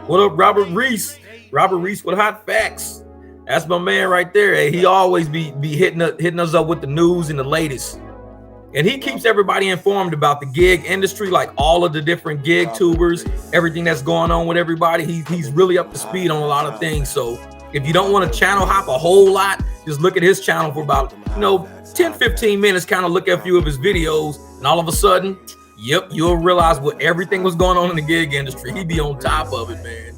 What up, Robert Reese? Robert Reese with Hot Facts. That's my man right there. Hey, he always be hitting us up with the news and the latest. And he keeps everybody informed about the gig industry, like all of the different gig tubers, everything that's going on with everybody. He's really up to speed on a lot of things. So if you don't want to channel hop a whole lot, just look at his channel for about 10, 15 minutes, kind of look at a few of his videos, and all of a sudden, yep, you'll realize what everything was going on in the gig industry. He be on top of it, man.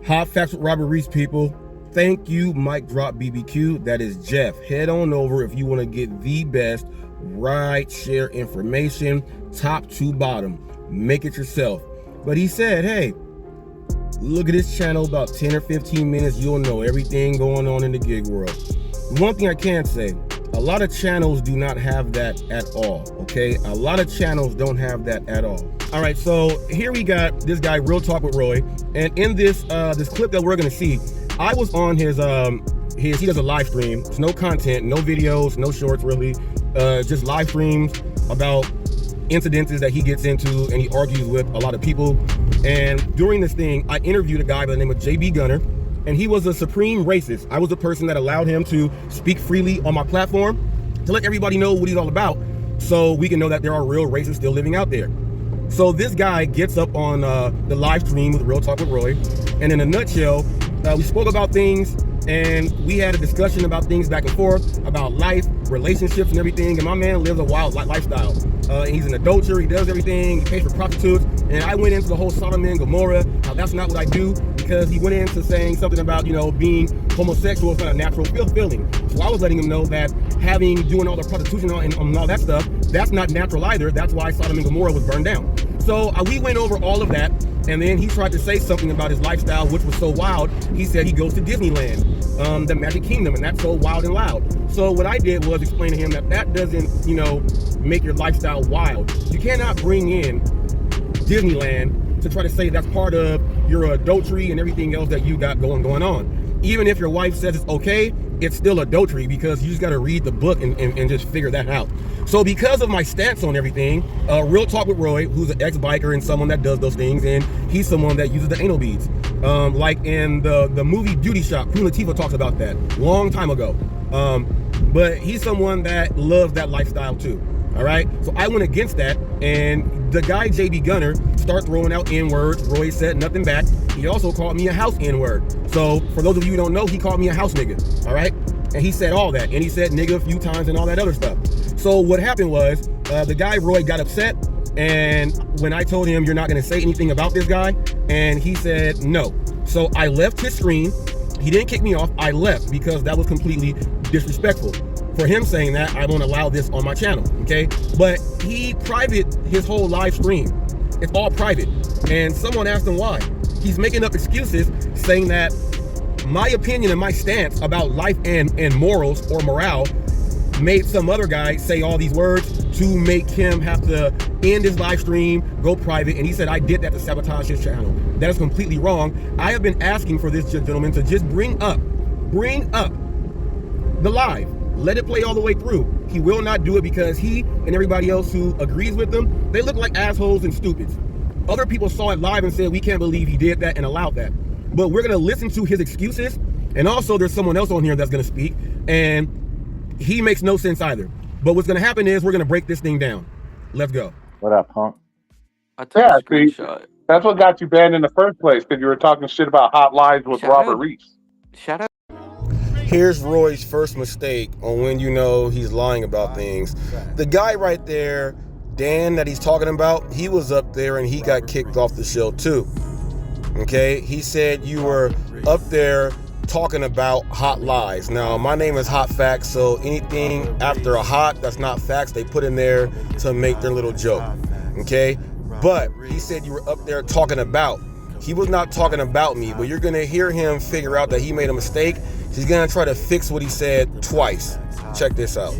Hot Facts with Robert Reese, people. Thank you, Mike Drop BBQ. That is Jeff. Head on over if you want to get the best ride share information, top to bottom. Make it yourself. But he said, hey, look at this channel, about 10 or 15 minutes, you'll know everything going on in the gig world. One thing I can say, a lot of channels do not have that at all, okay? A lot of channels don't have that at all. All right, so here we got this guy, Real Talk with Roy, and in this this clip that we're gonna see, I was on his he does a live stream. It's no content, no videos, no shorts really, just live streams about incidences that he gets into, and he argues with a lot of people. And during this thing, I interviewed a guy by the name of JB Gunner, and he was a supreme racist. I was the person that allowed him to speak freely on my platform to let everybody know what he's all about, so we can know that there are real racists still living out there. So this guy gets up on the live stream with Real Talk with Roy, and in a nutshell, we spoke about things, and we had a discussion about things back and forth, about life, relationships, and everything. And my man lives a wild lifestyle. He's an adulterer, he does everything, he pays for prostitutes. And I went into the whole Sodom and Gomorrah, how that's not what I do, because he went into saying something about, being homosexual is not a natural feeling. So I was letting him know that doing all the prostitution and all that stuff, that's not natural either. That's why Sodom and Gomorrah was burned down. So we went over all of that, and then he tried to say something about his lifestyle, which was so wild. He said he goes to Disneyland, the Magic Kingdom, and that's so wild and loud. So what I did was explain to him that doesn't, make your lifestyle wild. You cannot bring in Disneyland to try to say that's part of your adultery and everything else that you got going on. Even if your wife says it's okay, it's still adultery, because you just got to read the book and just figure that out. So because of my stance on everything, Real Talk with Roy, who's an ex-biker and someone that does those things, and he's someone that uses the anal beads. Like in the movie Beauty Shop, Queen Latifah talks about that long time ago. But he's someone that loves that lifestyle too. All right, so I went against that, and the guy JB Gunner started throwing out N-words. Roy said nothing back. He also called me a house N-word. So for those of you who don't know, he called me a house nigga. All right, and he said all that, and he said nigga a few times and all that other stuff. So what happened was the guy Roy got upset, and when I told him you're not going to say anything about this guy, and he said no. So I left his screen. He didn't kick me off. I left because that was completely disrespectful. For him saying that, I won't allow this on my channel, okay? But he private his whole live stream. It's all private. And someone asked him why. He's making up excuses saying that my opinion and my stance about life and morals or morale made some other guy say all these words to make him have to end his live stream, go private, and he said I did that to sabotage his channel. That is completely wrong. I have been asking for this gentleman to just bring up the live. Let it play all the way through. He will not do it because he and everybody else who agrees with him, they look like assholes and stupids. Other people saw it live and said, we can't believe he did that and allowed that. But we're gonna listen to his excuses. And also there's someone else on here that's gonna speak, and he makes no sense either. But what's gonna happen is we're gonna break this thing down. Let's go. What up, punk? I took a screenshot. That's what got you banned in the first place, because you were talking shit about hot lies with Robert Reese. Shout out. Here's Roy's first mistake on when you know he's lying about things. The guy right there, Dan, that he's talking about, he was up there and he got kicked off the show too. Okay, he said you were up there talking about hot lies. Now, my name is Hot Facts, so anything after a hot that's not facts, they put in there to make their little joke. Okay, but he said you were up there talking about. He was not talking about me, but you're gonna hear him figure out that he made a mistake. He's gonna try to fix what he said twice. Check this out.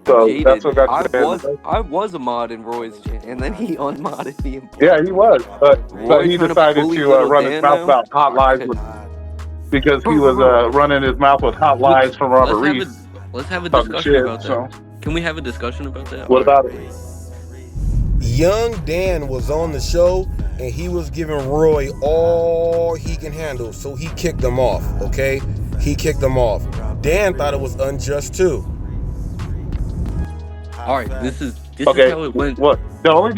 So that's what got you. I was a mod in Roy's channel, and then he unmodded me. Yeah, he was, but he decided to run his mouth about hot lies because he was running his mouth with hot lies from Robert Reese. Let's have a discussion about that. Can we have a discussion about that? What about it? Young Dan was on the show and he was giving Roy all he can handle, so he kicked him off, okay? He kicked him off. Dan thought it was unjust too. All right, this is Okay, how it went. what the only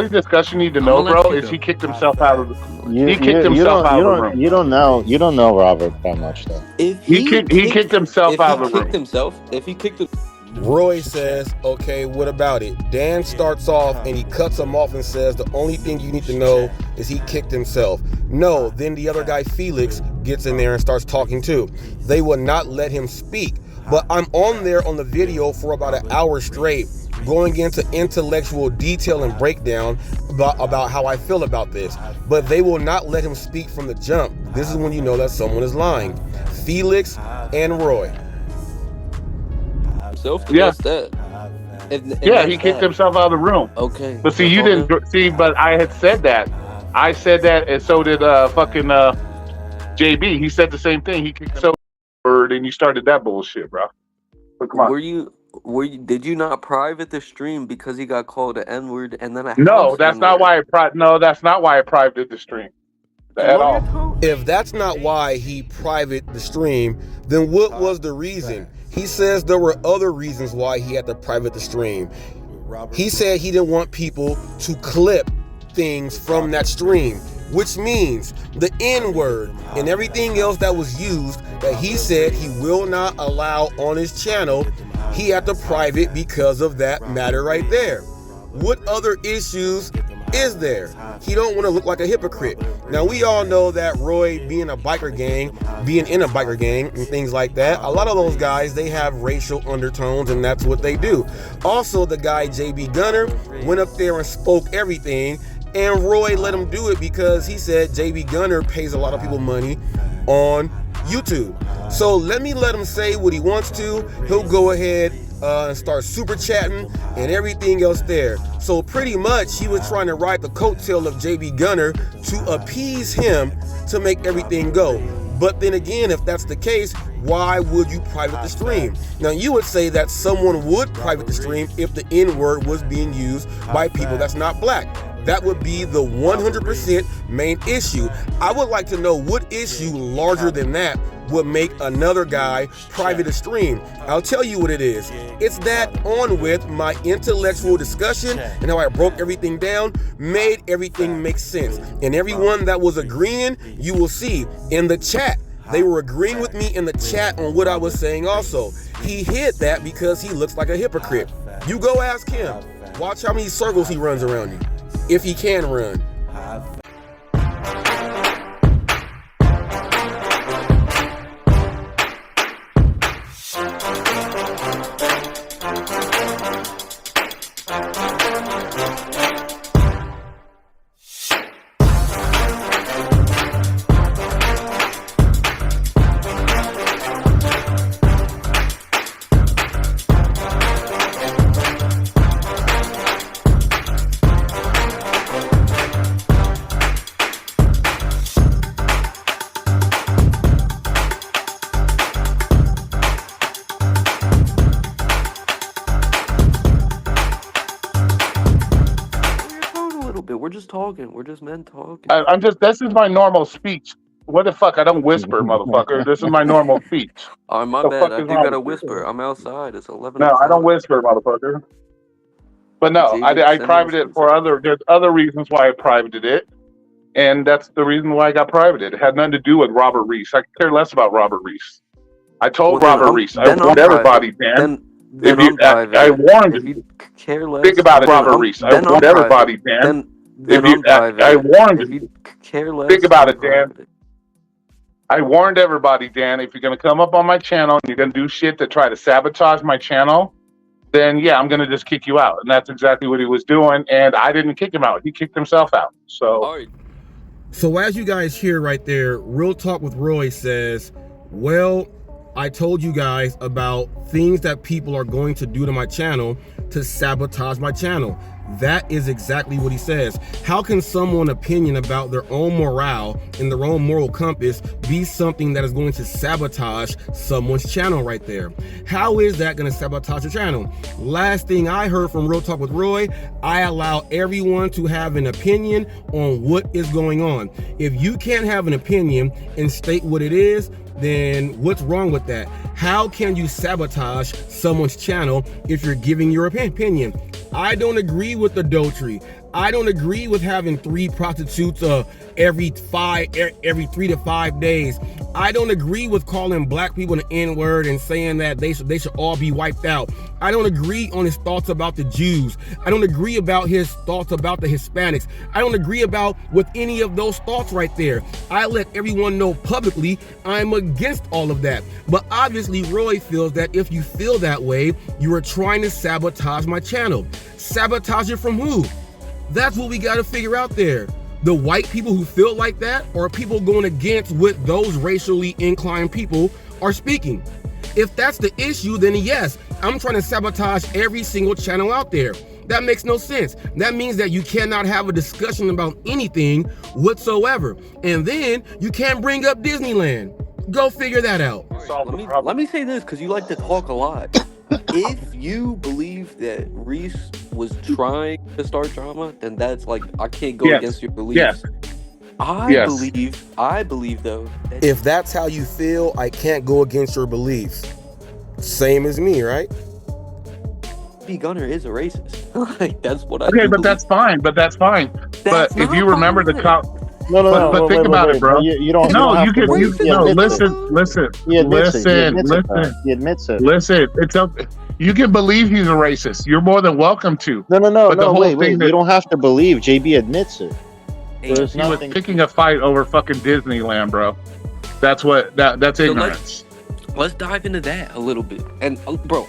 discussion you need to know, gonna let bro, you is go. he kicked himself out of the You don't know Robert that much though. If he kicked himself out of the room. If he kicked him, Roy says, okay, what about it? Dan starts off and he cuts him off and says the only thing you need to know is he kicked himself. No, then the other guy, Felix, gets in there and starts talking too. They will not let him speak. But I'm on there on the video for about an hour straight, going into intellectual detail and breakdown about how I feel about this. But they will not let him speak from the jump. This is when you know that someone is lying. Felix and Roy. Yeah. Yeah, He kicked himself out of the room. Okay. But see, you didn't see. But I had said that. I said that, and so did fucking JB. He said the same thing. He kicked himself out, and you started that bullshit, bro. But come on. Were you? Did you not private the stream because he got called an N-word and then a No, house that's not N-word? why No, that's not why I privated the stream at all. If that's not why he private the stream, then what was the reason? He says there were other reasons why he had to private the stream. He said he didn't want people to clip things from that stream, which means the N-word and everything else that was used that he said he will not allow on his channel, he had to private because of that matter right there. What other issues is there? He don't want to look like a hypocrite. Now we all know that Roy being in a biker gang and things like that, a lot of those guys, they have racial undertones and that's what they do. Also, the guy JB Gunner went up there and spoke everything, and Roy let him do it because he said JB Gunner pays a lot of people money on YouTube. So let him say what he wants to. He'll go ahead and start super chatting and everything else there. So pretty much he was trying to ride the coattail of JB Gunner to appease him to make everything go. But then again, if that's the case, why would you private the stream? Now you would say that someone would private the stream if the N-word was being used by people that's not black. That would be the 100% main issue. I would like to know what issue larger than that would make another guy private a stream. I'll tell you what it is. It's that on with my intellectual discussion and how I broke everything down, made everything make sense. And everyone that was agreeing, you will see in the chat, they were agreeing with me in the chat on what I was saying also. He hid that because he looks like a hypocrite. You go ask him. Watch how many circles he runs around you, if he can run. We're just talking. We're just men talking. This is my normal speech. What the fuck? I don't whisper, motherfucker. This is my normal speech. Oh, my bad. I do gotta whisper. I'm outside. It's 11. No, I don't whisper, motherfucker. But no, I privated it for there's other reasons why I privated it. And that's the reason why I got privated. It had nothing to do with Robert Reese. I could care less about Robert Reese. I told Robert Reese. I warned everybody, Dan. I warned you. Think about it, Robert Reese. I warned everybody, Dan. I warned you. Think about it, Dan. I warned everybody, Dan. If you're going to come up on my channel and you're going to do shit to try to sabotage my channel, then yeah, I'm going to just kick you out. And that's exactly what he was doing. And I didn't kick him out. He kicked himself out. So as you guys hear right there, Real Talk with Roy says, well, I told you guys about things that people are going to do to my channel to sabotage my channel. That is exactly what he says. How can someone's opinion about their own morale and their own moral compass be something that is going to sabotage someone's channel right there? How is that going to sabotage your channel? Last thing I heard from Real Talk with Roy, I allow everyone to have an opinion on what is going on. If you can't have an opinion and state what it is, then what's wrong with that? How can you sabotage someone's channel if you're giving your opinion? I don't agree with adultery. I don't agree with having 3 prostitutes every 3 to 5 days. I don't agree with calling black people an N-word and saying that they should all be wiped out. I don't agree on his thoughts about the Jews. I don't agree about his thoughts about the Hispanics. I don't agree with any of those thoughts right there. I let everyone know publicly I'm against all of that. But obviously Roy feels that if you feel that way, you are trying to sabotage my channel. Sabotage it from who? That's what we got to figure out there. The white people who feel like that, or people going against what those racially inclined people are speaking. If that's the issue, then yes, I'm trying to sabotage every single channel out there. That makes no sense. That means that you cannot have a discussion about anything whatsoever. And then you can't bring up Disneyland. Go figure that out. Let me say this, because you like to talk a lot. If you believe that Reese was trying to start drama, then that's like, I can't go against your beliefs. Yes. I believe though, that If that's how you feel, I can't go against your beliefs. Same as me, right? B. Gunner is a racist. Like, that's what I Okay, do but that's fine. But if not you remember fine. the cop. No, But think about it, bro. You don't. No, have you to can. believe- Listen. He admits it. Listen. It's okay. You can believe he's a racist. You're more than welcome to. No, wait. thing You don't have to believe. JB admits it. There's He was nothing. picking a fight over fucking Disneyland, bro. That's ignorance. Let's dive into that a little bit. And bro,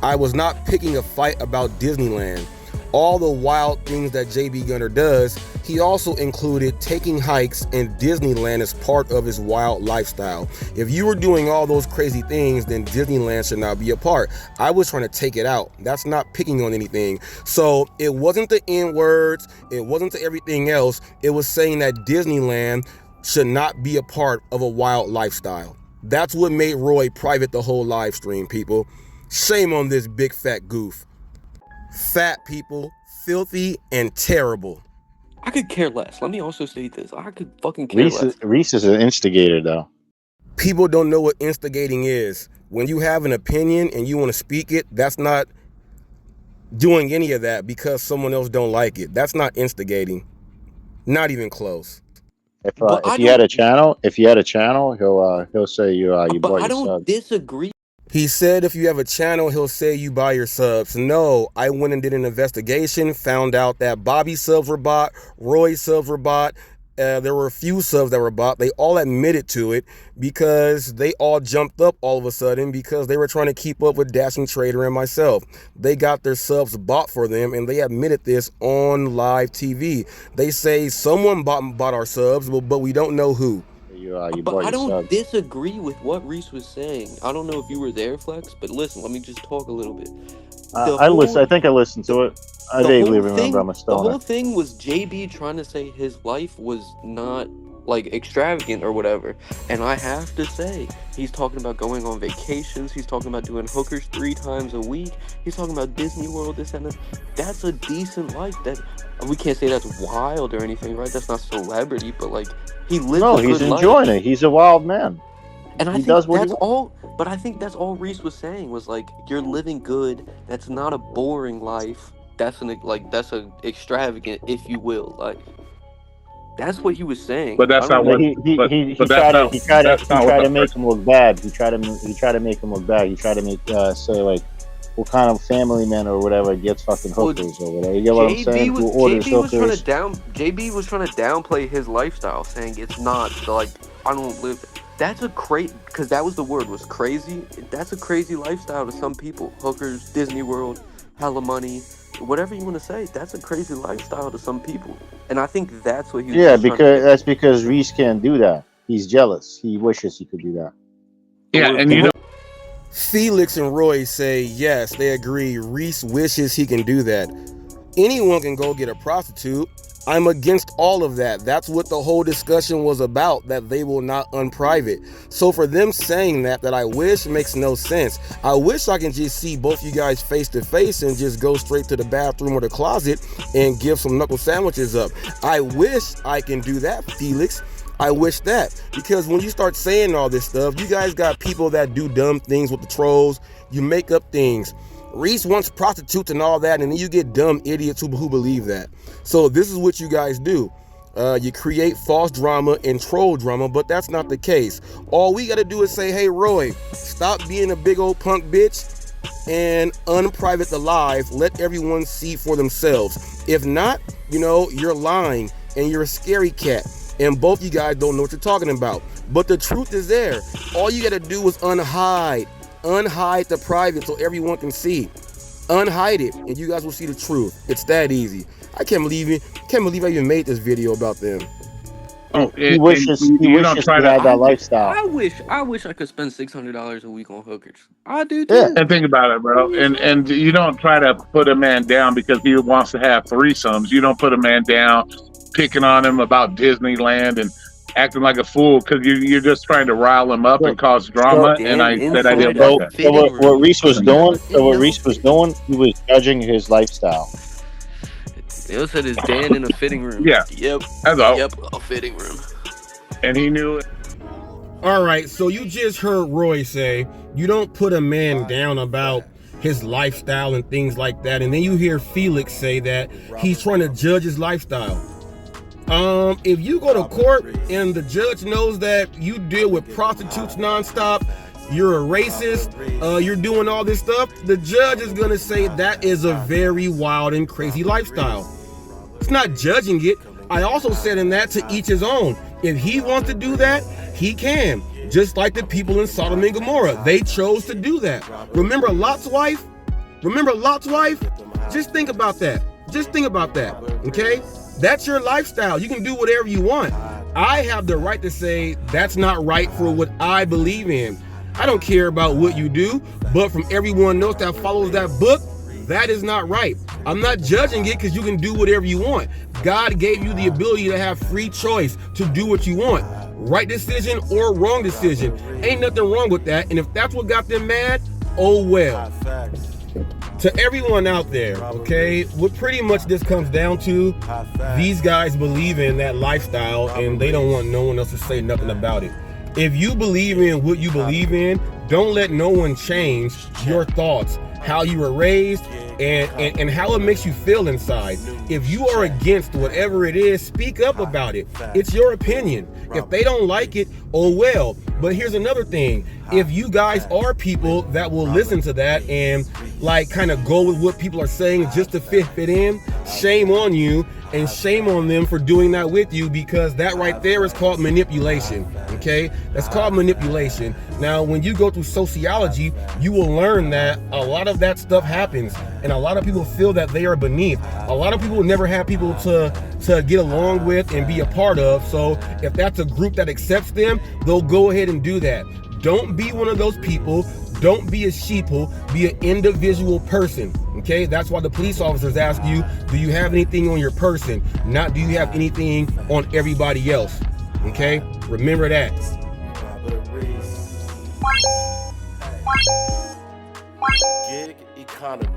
I was not picking a fight about Disneyland. All the wild things that JB Gunner does, he also included taking hikes, and Disneyland is part of his wild lifestyle. If you were doing all those crazy things, then Disneyland should not be a part. I was trying to take it out. That's not picking on anything. So it wasn't the N-words, it wasn't to everything else. It was saying that Disneyland should not be a part of a wild lifestyle. That's what made Roy private the whole live stream, people. Shame on this big fat goof. Fat people, filthy and terrible. I could care less. Let me also state this. I could fucking care less. Reese is an instigator, though. People don't know what instigating is. When you have an opinion and you want to speak it, that's not doing any of that because someone else don't like it. That's not instigating. Not even close. If you had a channel, he'll say you bought your But I don't subs. disagree. He said if you have a channel, he'll say you buy your subs. No, I went and did an investigation, found out that Bobby's subs were bought, Roy's subs were bought. There were a few subs that were bought. They all admitted to it because they all jumped up all of a sudden because they were trying to keep up with Dashing Trader and myself. They got their subs bought for them, and they admitted this on live TV. They say someone bought our subs, but we don't know who. But I don't disagree with what Reese was saying. I don't know if you were there, Flex, but listen, let me just talk a little bit. I think I listened to it. I vaguely remember. I'm a stoner. The whole thing was JB trying to say his life was not like extravagant or whatever. And I have to say, he's talking about going on vacations. He's talking about doing hookers 3 times a week. He's talking about Disney World, this and that. That's a decent life. That we can't say that's wild or anything, right? That's not celebrity, but like he lives. No, he's enjoying it. He's a wild man. And I think that's all. But I think that's all Reese was saying was like, you're living good. That's not a boring life. That's that's a extravagant, if you will. Like that's what he was saying. But that's not what he tried to make him look bad. He tried to make him look bad. He tried to make say like, what kind of family man or whatever gets fucking hookers or whatever. You get what I'm saying? JB was trying to downplay his lifestyle, saying it's not like I don't live. That's a because that was the word, was crazy. That's a crazy lifestyle to some people. Hookers, Disney World, hella money, whatever you want to say. That's a crazy lifestyle to some people, and I think that's what he. That's because Reese can't do that. He's jealous. He wishes he could do that. Yeah, and you know. Felix and Roy say yes, they agree. Reese wishes he can do that. anyone can go get a prostitute. I'm against all of that. That's what the whole discussion was about, that they will not unprivate. So for them saying that I wish makes no sense. I wish I can just see both you guys face to face and just go straight to the bathroom or the closet and give some knuckle sandwiches up. I wish I can do that, Felix. I wish that, because when you start saying all this stuff, you guys got people that do dumb things with the trolls. You make up things. Reese wants prostitutes and all that, and then you get dumb idiots who believe that. So this is what you guys do. You create false drama and troll drama, but that's not the case. All we got to do is say, hey, Roy, stop being a big old punk bitch and unprivate the live. Let everyone see for themselves. If not, you're lying and you're a scary cat. And both you guys don't know what you're talking about. But the truth is there. All you got to do is unhide the private so everyone can see. Unhide it, and you guys will see the truth. It's that easy. I can't believe I even made this video about them. He wishes he had that lifestyle. I wish I could spend $600 a week on hookers. I do too. Yeah. And think about it, bro. And you don't try to put a man down because he wants to have threesomes. You don't put a man down picking on him about Disneyland and acting like a fool because you're just trying to rile him up and cause drama. And I said I didn't want that. So what Reese was doing, he was judging his lifestyle. They said his Dan in a fitting room. Yeah. Yep. That's all. Yep. A fitting room. And he knew it. All right. So you just heard Roy say you don't put a man down about his lifestyle and things like that. And then you hear Felix say that he's trying to judge his lifestyle. If you go to court and the judge knows that you deal with prostitutes nonstop, you're a racist, you're doing all this stuff, the judge is going to say that is a very wild and crazy lifestyle. It's not judging it. I also said in that, to each his own. If he wants to do that, he can. Just like the people in Sodom and Gomorrah. They chose to do that. Remember Lot's wife? Just think about that. Okay? That's your lifestyle. You can do whatever you want. I have the right to say that's not right for what I believe in. I don't care about what you do, but from everyone else that follows that book, that is not right. I'm not judging it because you can do whatever you want. God gave you the ability to have free choice to do what you want. Right decision or wrong decision. Ain't nothing wrong with that. And if that's what got them mad, oh well. To everyone out there, okay, what pretty much this comes down to, these guys believe in that lifestyle and they don't want no one else to say nothing about it. If you believe in what you believe in, don't let no one change your thoughts, how you were raised, and how it makes you feel inside. If you are against whatever it is, speak up about it. It's your opinion. If they don't like it, oh well. But here's another thing. If you guys are people that will listen to that and like kind of go with what people are saying just to fit in, shame on you and shame on them for doing that with you, because that right there is called manipulation. Okay, that's called manipulation. Now, when you go through sociology, you will learn that a lot of that stuff happens, and a lot of people feel that they are beneath. A lot of people will never have people to get along with and be a part of. So if that's a group that accepts them, they'll go ahead and do that. Don't be one of those people. Don't be a sheeple. Be an individual person. Okay, that's why the police officers ask you, do you have anything on your person? Not do you have anything on everybody else? Okay, remember that. Gig economy.